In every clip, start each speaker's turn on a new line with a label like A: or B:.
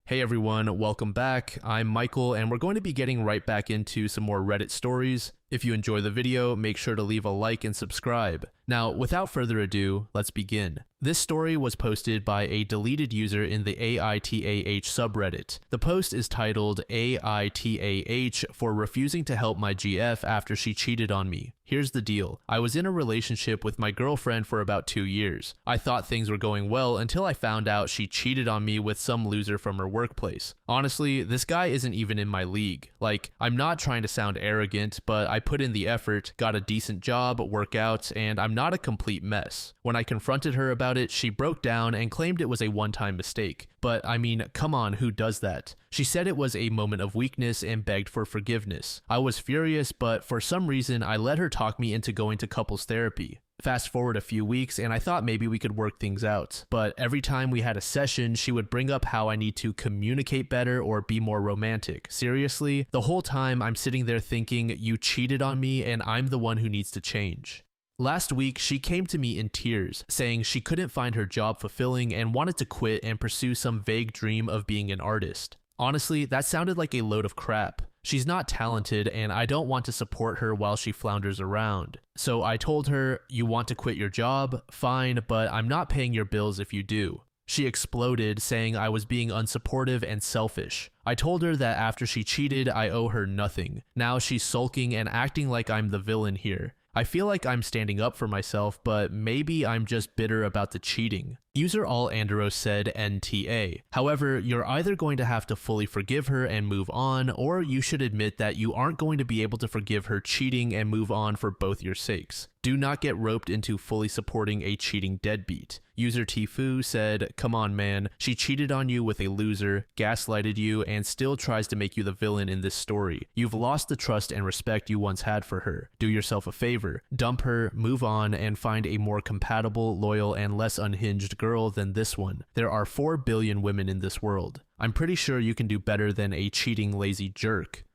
A: Hey everyone, welcome back. I'm Michael and we're going to be getting right back into some more Reddit stories. If you enjoy the video, make sure to leave a like and subscribe. Now, without further ado, let's begin. This story was posted by a deleted user in the AITAH subreddit. The post is titled AITAH for refusing to help my GF after she cheated on me. Here's the deal. I was in a relationship with my girlfriend for about 2 years. I thought things were going well until I found out she cheated on me with some loser from her workplace. Honestly, this guy isn't even in my league. Like, I'm not trying to sound arrogant, but I put in the effort, got a decent job, workouts, and I'm not a complete mess. When I confronted her about it, she broke down and claimed it was a one-time mistake. But I mean, come on, who does that? She said it was a moment of weakness and begged for forgiveness. I was furious, but for some reason, I let her talk me into going to couples therapy. Fast forward a few weeks and I thought maybe we could work things out. But every time we had a session, she would bring up how I need to communicate better or be more romantic. Seriously, the whole time I'm sitting there thinking, you cheated on me and I'm the one who needs to change. Last week, she came to me in tears, saying she couldn't find her job fulfilling and wanted to quit and pursue some vague dream of being an artist. Honestly, that sounded like a load of crap. She's not talented and I don't want to support her while she flounders around. So I told her, you want to quit your job? Fine, but I'm not paying your bills if you do. She exploded, saying I was being unsupportive and selfish. I told her that after she cheated, I owe her nothing. Now she's sulking and acting like I'm the villain here. I feel like I'm standing up for myself, but maybe I'm just bitter about the cheating. User AllAnderos said NTA. However, you're either going to have to fully forgive her and move on, or you should admit that you aren't going to be able to forgive her cheating and move on for both your sakes. Do not get roped into fully supporting a cheating deadbeat. User Tifu said, come on man, she cheated on you with a loser, gaslighted you, and still tries to make you the villain in this story. You've lost the trust and respect you once had for her. Do yourself a favor, dump her, move on, and find a more compatible, loyal, and less unhinged girl than this one. There are 4 billion women in this world. I'm pretty sure you can do better than a cheating lazy jerk.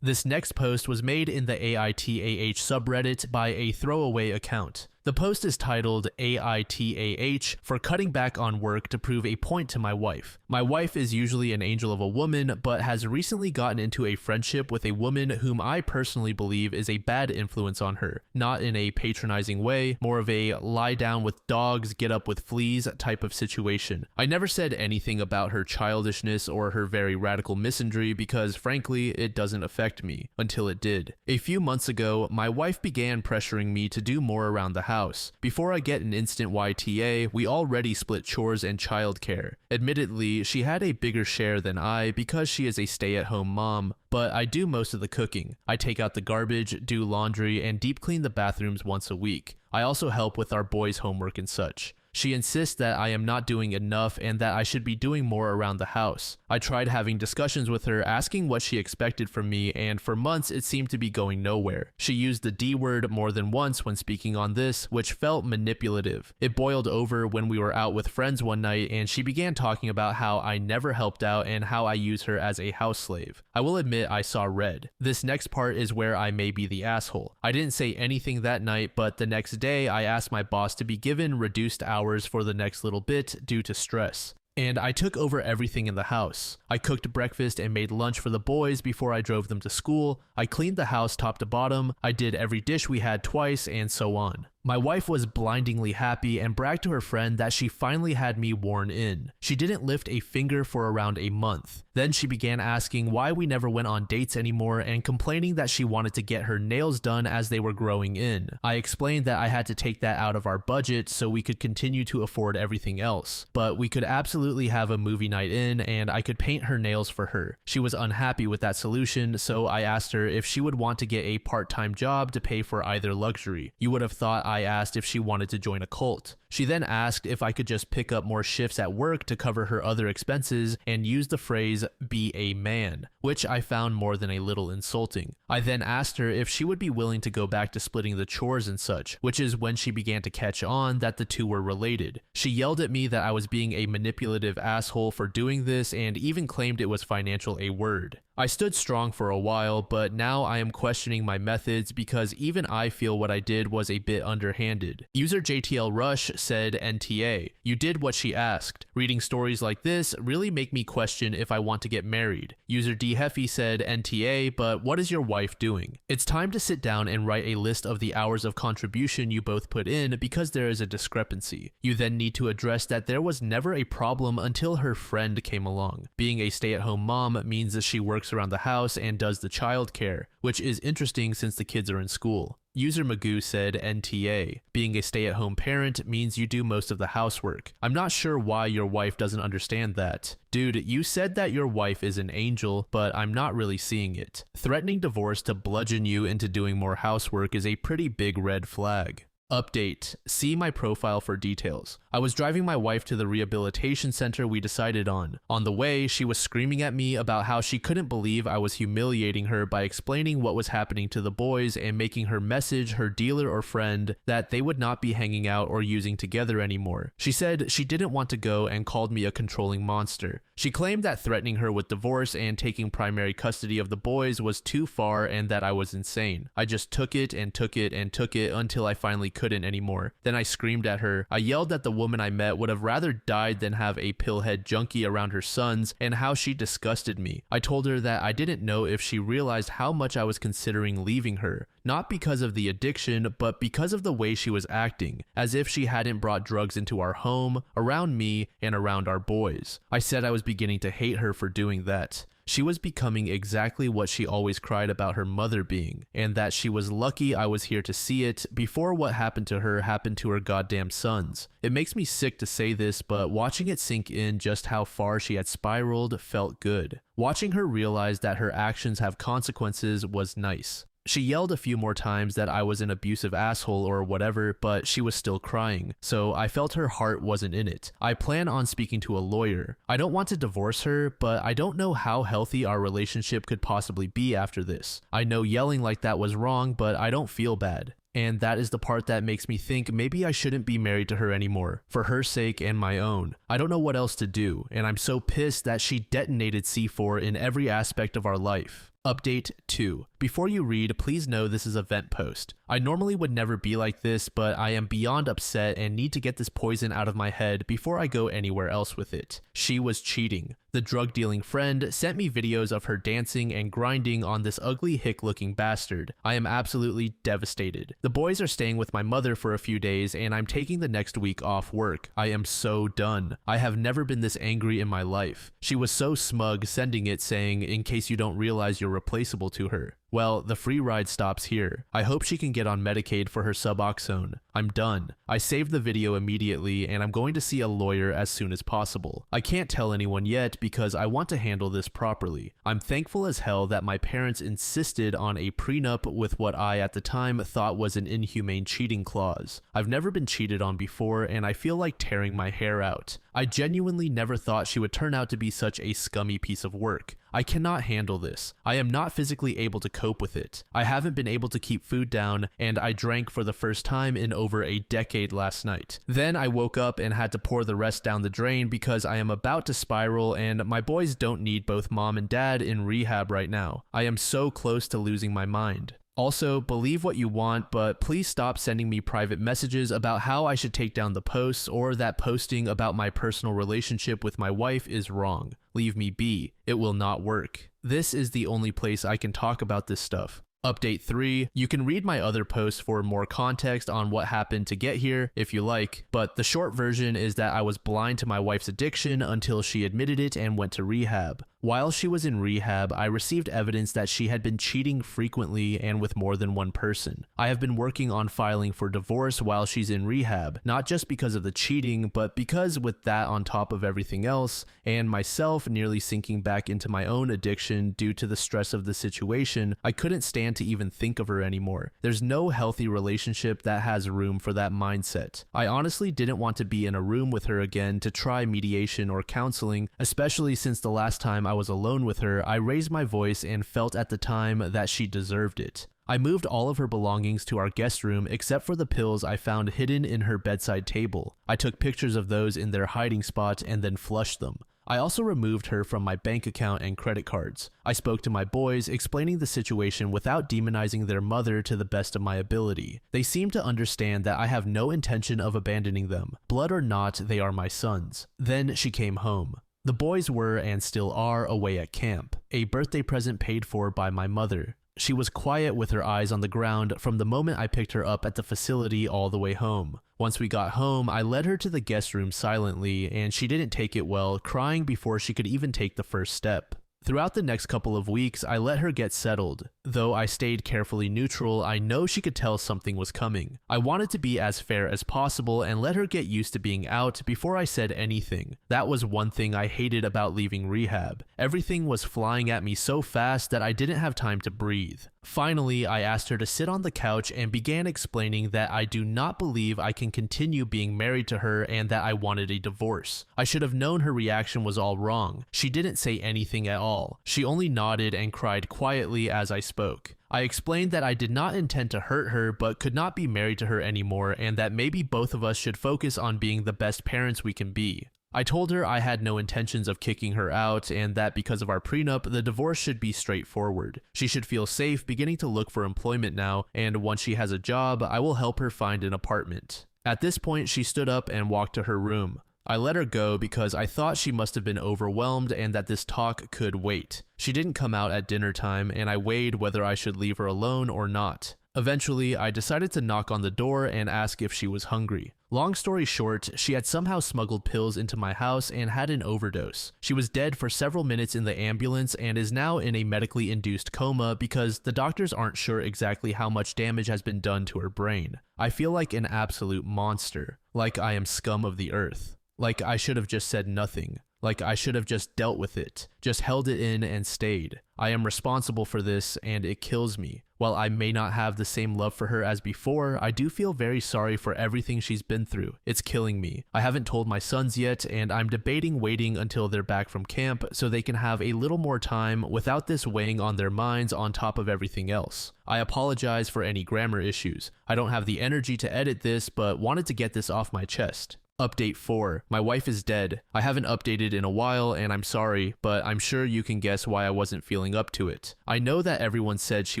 A: This next post was made in the AITAH subreddit by a throwaway account. The post is titled AITAH for cutting back on work to prove a point to my wife. My wife is usually an angel of a woman, but has recently gotten into a friendship with a woman whom I personally believe is a bad influence on her. Not in a patronizing way, more of a lie down with dogs, get up with fleas type of situation. I never said anything about her childishness or her very radical misandry because frankly, it doesn't affect me, until it did. A few months ago, my wife began pressuring me to do more around the house. Before I get an instant YTA, we already split chores and childcare. Admittedly, she had a bigger share than I because she is a stay-at-home mom, but I do most of the cooking. I take out the garbage, do laundry, and deep clean the bathrooms once a week. I also help with our boys' homework and such. She insists that I am not doing enough and that I should be doing more around the house. I tried having discussions with her asking what she expected from me, and for months it seemed to be going nowhere. She used the D word more than once when speaking on this, which felt manipulative. It boiled over when we were out with friends one night and she began talking about how I never helped out and how I use her as a house slave. I will admit I saw red. This next part is where I may be the asshole. I didn't say anything that night, but the next day I asked my boss to be given reduced hours for the next little bit due to stress. And I took over everything in the house. I cooked breakfast and made lunch for the boys before I drove them to school. I cleaned the house top to bottom. I did every dish we had twice, and so on. My wife was blindingly happy and bragged to her friend that she finally had me worn in. She didn't lift a finger for around a month. Then she began asking why we never went on dates anymore and complaining that she wanted to get her nails done as they were growing in. I explained that I had to take that out of our budget so we could continue to afford everything else. But we could absolutely have a movie night in and I could paint her nails for her. She was unhappy with that solution, so I asked her if she would want to get a part-time job to pay for either luxury. You would have thought I asked if she wanted to join a cult. She then asked if I could just pick up more shifts at work to cover her other expenses and used the phrase, be a man, which I found more than a little insulting. I then asked her if she would be willing to go back to splitting the chores and such, which is when she began to catch on that the two were related. She yelled at me that I was being a manipulative asshole for doing this and even claimed it was financial a word. I stood strong for a while, but now I am questioning my methods because even I feel what I did was a bit underhanded. User JTL Rush said NTA, you did what she asked. Reading stories like this really make me question if I want to get married. User DHeffy said NTA, but what is your wife doing? It's time to sit down and write a list of the hours of contribution you both put in because there is a discrepancy. You then need to address that there was never a problem until her friend came along. Being a stay-at-home mom means that she works around the house and does the child care, which is interesting since the kids are in school. User Magoo said NTA. Being a stay-at-home parent means you do most of the housework. I'm not sure why your wife doesn't understand that. Dude, you said that your wife is an angel, but I'm not really seeing it. Threatening divorce to bludgeon you into doing more housework is a pretty big red flag. Update. See my profile for details. I was driving my wife to the rehabilitation center we decided on. On the way, she was screaming at me about how she couldn't believe I was humiliating her by explaining what was happening to the boys and making her message her dealer or friend that they would not be hanging out or using together anymore. She said she didn't want to go and called me a controlling monster. She claimed that threatening her with divorce and taking primary custody of the boys was too far and that I was insane. I just took it and took it and took it until I finally couldn't anymore. Then I screamed at her. I yelled that the woman I met would have rather died than have a pillhead junkie around her sons and how she disgusted me. I told her that I didn't know if she realized how much I was considering leaving her. Not because of the addiction, but because of the way she was acting, as if she hadn't brought drugs into our home, around me, and around our boys. I said I was beginning to hate her for doing that. She was becoming exactly what she always cried about her mother being, and that she was lucky I was here to see it before what happened to her happened to her goddamn sons. It makes me sick to say this, but watching it sink in just how far she had spiraled felt good. Watching her realize that her actions have consequences was nice. She yelled a few more times that I was an abusive asshole or whatever, but she was still crying, so I felt her heart wasn't in it. I plan on speaking to a lawyer. I don't want to divorce her, but I don't know how healthy our relationship could possibly be after this. I know yelling like that was wrong, but I don't feel bad. And that is the part that makes me think maybe I shouldn't be married to her anymore, for her sake and my own. I don't know what else to do, and I'm so pissed that she detonated C4 in every aspect of our life. Update 2. Before you read, please know this is a vent post. I normally would never be like this, but I am beyond upset and need to get this poison out of my head before I go anywhere else with it. She was cheating. The drug-dealing friend sent me videos of her dancing and grinding on this ugly hick-looking bastard. I am absolutely devastated. The boys are staying with my mother for a few days and I'm taking the next week off work. I am so done. I have never been this angry in my life. She was so smug sending it saying, in case you don't realize you're replaceable to her. Well, the free ride stops here. I hope she can get on Medicaid for her Suboxone. I'm done. I saved the video immediately and I'm going to see a lawyer as soon as possible. I can't tell anyone yet because I want to handle this properly. I'm thankful as hell that my parents insisted on a prenup with what I at the time thought was an inhumane cheating clause. I've never been cheated on before and I feel like tearing my hair out. I genuinely never thought she would turn out to be such a scummy piece of work. I cannot handle this. I am not physically able to cope with it. I haven't been able to keep food down, and I drank for the first time in over a decade last night. Then I woke up and had to pour the rest down the drain because I am about to spiral and my boys don't need both mom and dad in rehab right now. I am so close to losing my mind. Also, believe what you want, but please stop sending me private messages about how I should take down the posts or that posting about my personal relationship with my wife is wrong. Leave me be. It will not work. This is the only place I can talk about this stuff. Update 3. You can read my other posts for more context on what happened to get here if you like, but the short version is that I was blind to my wife's addiction until she admitted it and went to rehab. While she was in rehab, I received evidence that she had been cheating frequently and with more than one person. I have been working on filing for divorce while she's in rehab, not just because of the cheating, but because with that on top of everything else, and myself nearly sinking back into my own addiction due to the stress of the situation, I couldn't stand to even think of her anymore. There's no healthy relationship that has room for that mindset. I honestly didn't want to be in a room with her again to try mediation or counseling, especially since the last time I was alone with her, I raised my voice and felt at the time that she deserved it. I moved all of her belongings to our guest room except for the pills I found hidden in her bedside table. I took pictures of those in their hiding spot and then flushed them. I also removed her from my bank account and credit cards. I spoke to my boys, explaining the situation without demonizing their mother to the best of my ability. They seemed to understand that I have no intention of abandoning them. Blood or not, they are my sons. Then she came home. The boys were and still are away at camp, a birthday present paid for by my mother. She was quiet with her eyes on the ground from the moment I picked her up at the facility all the way home. Once we got home, I led her to the guest room silently, and she didn't take it well, crying before she could even take the first step. Throughout the next couple of weeks, I let her get settled. Though I stayed carefully neutral, I know she could tell something was coming. I wanted to be as fair as possible and let her get used to being out before I said anything. That was one thing I hated about leaving rehab. Everything was flying at me so fast that I didn't have time to breathe. Finally, I asked her to sit on the couch and began explaining that I do not believe I can continue being married to her and that I wanted a divorce. I should have known her reaction was all wrong. She didn't say anything at all. She only nodded and cried quietly as I spoke. I explained that I did not intend to hurt her but could not be married to her anymore and that maybe both of us should focus on being the best parents we can be. I told her I had no intentions of kicking her out and that because of our prenup, the divorce should be straightforward. She should feel safe beginning to look for employment now, and once she has a job, I will help her find an apartment. At this point, she stood up and walked to her room. I let her go because I thought she must have been overwhelmed and that this talk could wait. She didn't come out at dinner time, and I weighed whether I should leave her alone or not. Eventually, I decided to knock on the door and ask if she was hungry. Long story short, she had somehow smuggled pills into my house and had an overdose. She was dead for several minutes in the ambulance and is now in a medically induced coma because the doctors aren't sure exactly how much damage has been done to her brain. I feel like an absolute monster, like I am scum of the earth. Like I should have just said nothing. Like I should have just dealt with it, just held it in and stayed. I am responsible for this and it kills me. While I may not have the same love for her as before, I do feel very sorry for everything she's been through. It's killing me. I haven't told my sons yet, and I'm debating waiting until they're back from camp so they can have a little more time without this weighing on their minds on top of everything else. I apologize for any grammar issues. I don't have the energy to edit this, but wanted to get this off my chest. Update 4. My wife is dead. I haven't updated in a while and I'm sorry, but I'm sure you can guess why I wasn't feeling up to it. I know that everyone said she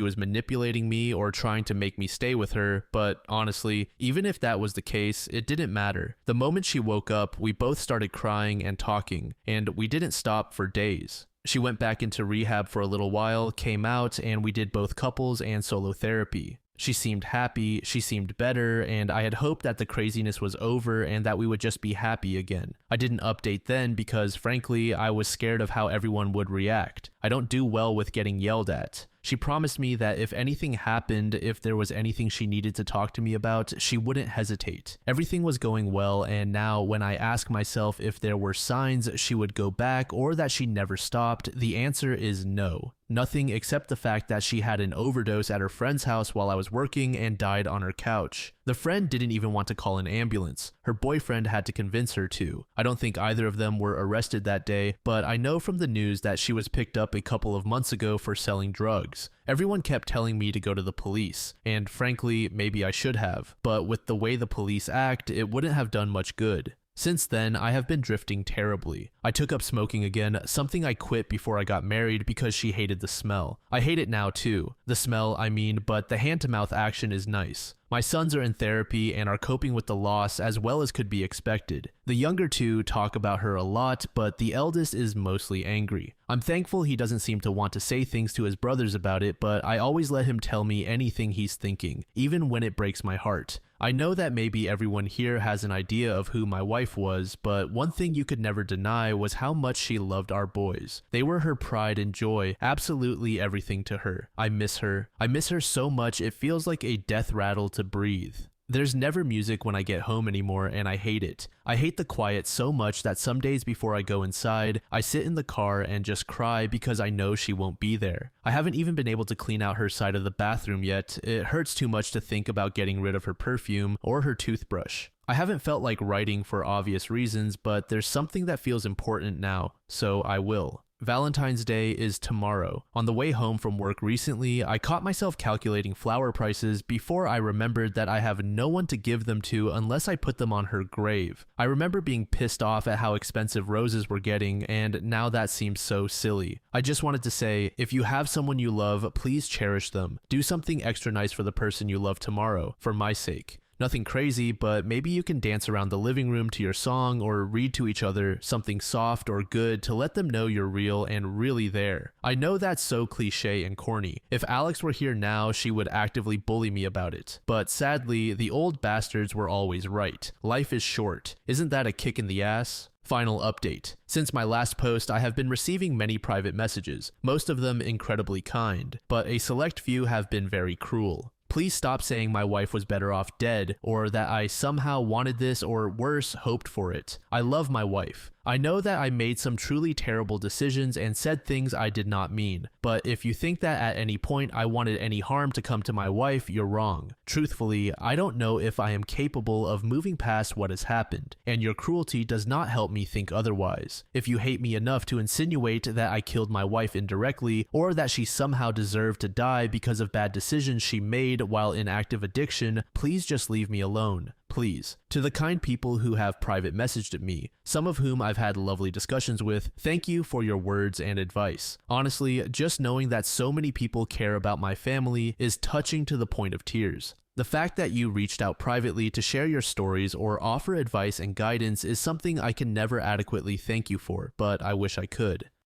A: was manipulating me or trying to make me stay with her, but honestly, even if that was the case, it didn't matter. The moment she woke up, we both started crying and talking, and we didn't stop for days. She went back into rehab for a little while, came out, and we did both couples and solo therapy. She seemed happy, she seemed better, and I had hoped that the craziness was over and that we would just be happy again. I didn't update then because, frankly, I was scared of how everyone would react. I don't do well with getting yelled at. She promised me that if anything happened, if there was anything she needed to talk to me about, she wouldn't hesitate. Everything was going well, and now when I ask myself if there were signs she would go back or that she never stopped, the answer is no. Nothing except the fact that she had an overdose at her friend's house while I was working and died on her couch. The friend didn't even want to call an ambulance. Her boyfriend had to convince her to. I don't think either of them were arrested that day, but I know from the news that she was picked up a couple of months ago for selling drugs. Everyone kept telling me to go to the police, and frankly, maybe I should have, but with the way the police act, it wouldn't have done much good. Since then, I have been drifting terribly. I took up smoking again, something I quit before I got married because she hated the smell. I hate it now too. The smell, I mean, but the hand-to-mouth action is nice. My sons are in therapy and are coping with the loss as well as could be expected. The younger two talk about her a lot, but the eldest is mostly angry. I'm thankful he doesn't seem to want to say things to his brothers about it, but I always let him tell me anything he's thinking, even when it breaks my heart. I know that maybe everyone here has an idea of who my wife was, but one thing you could never deny was how much she loved our boys. They were her pride and joy, absolutely everything to her. I miss her. I miss her so much it feels like a death rattle to breathe. There's never music when I get home anymore, and I hate it. I hate the quiet so much that some days before I go inside, I sit in the car and just cry because I know she won't be there. I haven't even been able to clean out her side of the bathroom yet. It hurts too much to think about getting rid of her perfume or her toothbrush. I haven't felt like writing for obvious reasons, but there's something that feels important now, so I will. Valentine's Day is tomorrow. On the way home from work recently, I caught myself calculating flower prices before I remembered that I have no one to give them to unless I put them on her grave. I remember being pissed off at how expensive roses were getting, and now that seems so silly. I just wanted to say, if you have someone you love, please cherish them. Do something extra nice for the person you love tomorrow, for my sake. Nothing crazy, but maybe you can dance around the living room to your song or read to each other something soft or good to let them know you're real and really there. I know that's so cliche and corny. If Alex were here now, she would actively bully me about it. But sadly, the old bastards were always right. Life is short. Isn't that a kick in the ass? Final update. Since my last post, I have been receiving many private messages, most of them incredibly kind, but a select few have been very cruel. Please stop saying my wife was better off dead, or that I somehow wanted this, or worse, hoped for it. I love my wife. I know that I made some truly terrible decisions and said things I did not mean, but if you think that at any point I wanted any harm to come to my wife, you're wrong. Truthfully, I don't know if I am capable of moving past what has happened, and your cruelty does not help me think otherwise. If you hate me enough to insinuate that I killed my wife indirectly, or that she somehow deserved to die because of bad decisions she made while in active addiction, please just leave me alone. Please. To the kind people who have private messaged me, some of whom I've had lovely discussions with, thank you for your words and advice. Honestly, just knowing that so many people care about my family is touching to the point of tears. The fact that you reached out privately to share your stories or offer advice and guidance is something I can never adequately thank you for, but I wish I could.